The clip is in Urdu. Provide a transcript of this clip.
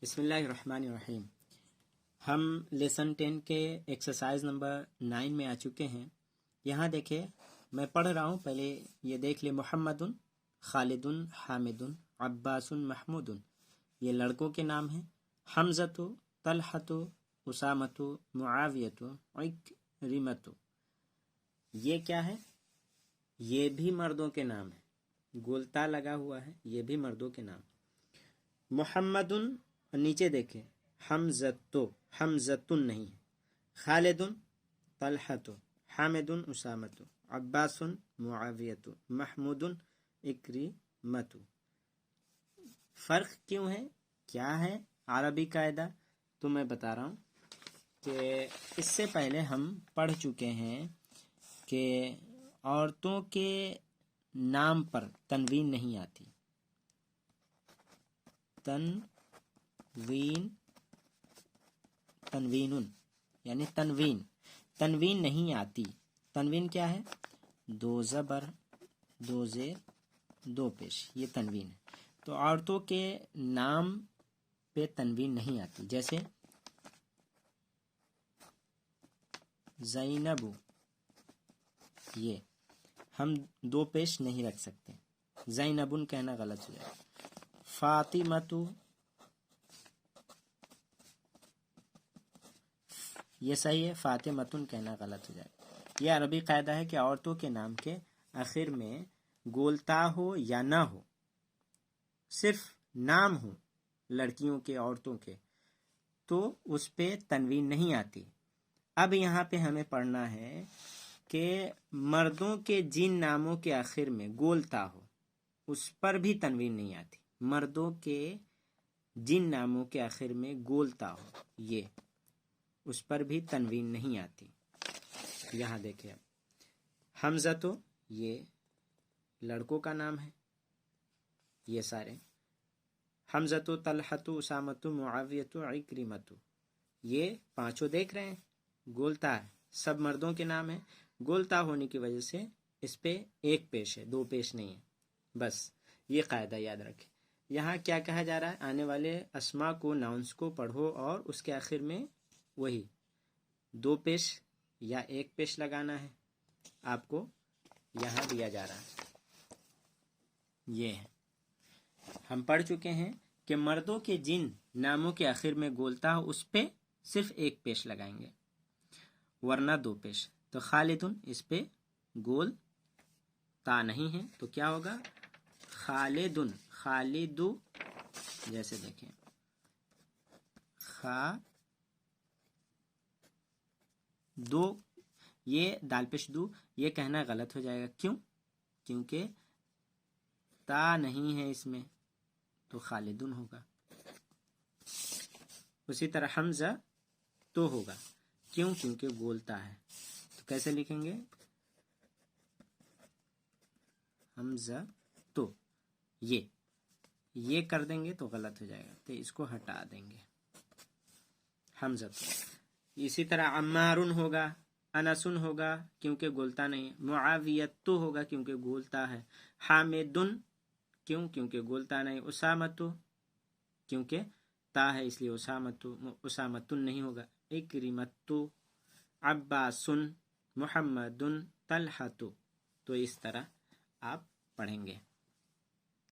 بسم اللہ الرحمن الرحیم۔ ہم لیسن 10 کے ایکسرسائز نمبر 9 میں آ چکے ہیں۔ یہاں دیکھیں، میں پڑھ رہا ہوں، پہلے یہ دیکھ لیں۔ محمد، خالد، حامد، عباس، محمود، یہ لڑکوں کے نام ہیں۔ حمزۃ، طلحۃ، اسامۃ، معاویۃ، عکرمۃ، یہ کیا ہے؟ یہ بھی مردوں کے نام ہیں، گولتا لگا ہوا ہے، یہ بھی مردوں کے نام۔ محمد، نیچے دیکھیں، حمزۃ نہیں ہے۔ خالد، طلحۃ، حامد، اسامۃ، عباس، معاویۃ، محمود، عکرمۃ۔ فرق کیوں ہے؟ کیا ہے عربی قاعدہ؟ تو میں بتا رہا ہوں کہ اس سے پہلے ہم پڑھ چکے ہیں کہ عورتوں کے نام پر تنوین نہیں آتی۔ تنوین یعنی تنوین نہیں آتی۔ تنوین کیا ہے؟ دو زبر، دو زیر، دو پیش، یہ تنوین ہے۔ تو عورتوں کے نام پہ تنوین نہیں آتی، جیسے زینب، یہ ہم دو پیش نہیں رکھ سکتے، زینبن کہنا غلط ہو جائے۔ فاطمۃ، یہ صحیح ہے، فاطمۃن کہنا غلط ہو جائے۔ یہ عربی قاعدہ ہے کہ عورتوں کے نام کے آخر میں گولتا ہو یا نہ ہو، صرف نام ہو لڑکیوں کے، عورتوں کے، تو اس پہ تنوین نہیں آتی۔ اب یہاں پہ ہمیں پڑھنا ہے کہ مردوں کے جن ناموں کے آخر میں گولتا ہو اس پر بھی تنوین نہیں آتی۔ مردوں کے جن ناموں کے آخر میں گولتا ہو، یہ اس پر بھی تنوین نہیں آتی۔ یہاں دیکھیں، حمزہ تو یہ لڑکوں کا نام ہے، یہ سارے حمزہ تو، طلحۃ، اسامۃ، معاویۃ، عکرمۃ، یہ پانچوں دیکھ رہے ہیں، گولتا ہے، سب مردوں کے نام ہیں۔ گولتا ہونے کی وجہ سے اس پہ ایک پیش ہے، دو پیش نہیں ہے، بس یہ قاعدہ یاد رکھیں۔ یہاں کیا کہا جا رہا ہے؟ آنے والے اسما کو، ناؤنس کو پڑھو اور اس کے آخر میں وہی دو پیش یا ایک پیش لگانا ہے، آپ کو یہاں دیا جا رہا ہے۔ یہ ہے، ہم پڑھ چکے ہیں کہ مردوں کے جن ناموں کے آخر میں گولتا ہو اس پہ صرف ایک پیش لگائیں گے، ورنہ دو پیش۔ تو خالدن، اس پہ گول تا نہیں ہے، تو کیا ہوگا؟ خالدن، خالد، جیسے دیکھیں، دو، یہ دال پیش دو، یہ کہنا غلط ہو جائے گا۔ کیوں؟ کیونکہ تا نہیں ہے اس میں، تو خالدن ہوگا۔ اسی طرح حمزہ تو ہوگا، کیوں؟ کیونکہ گولتا ہے۔ تو کیسے لکھیں گے؟ حمزہ تو، یہ کر دیں گے تو غلط ہو جائے گا، تو اس کو ہٹا دیں گے، حمزہ تو۔ اسی طرح عمارن ہوگا، انسن ہوگا کیونکہ گولتا نہیں ہے، معاویت ہوگا کیونکہ گولتا ہے، حامدن، کیوں؟ کیونکہ گولتا نہیں، اسامت کیونکہ تا ہے اس لیے اسامتن نہیں ہوگا، عکرمت، عباسن، محمدن، طلحۃ۔ تو اس طرح آپ پڑھیں گے۔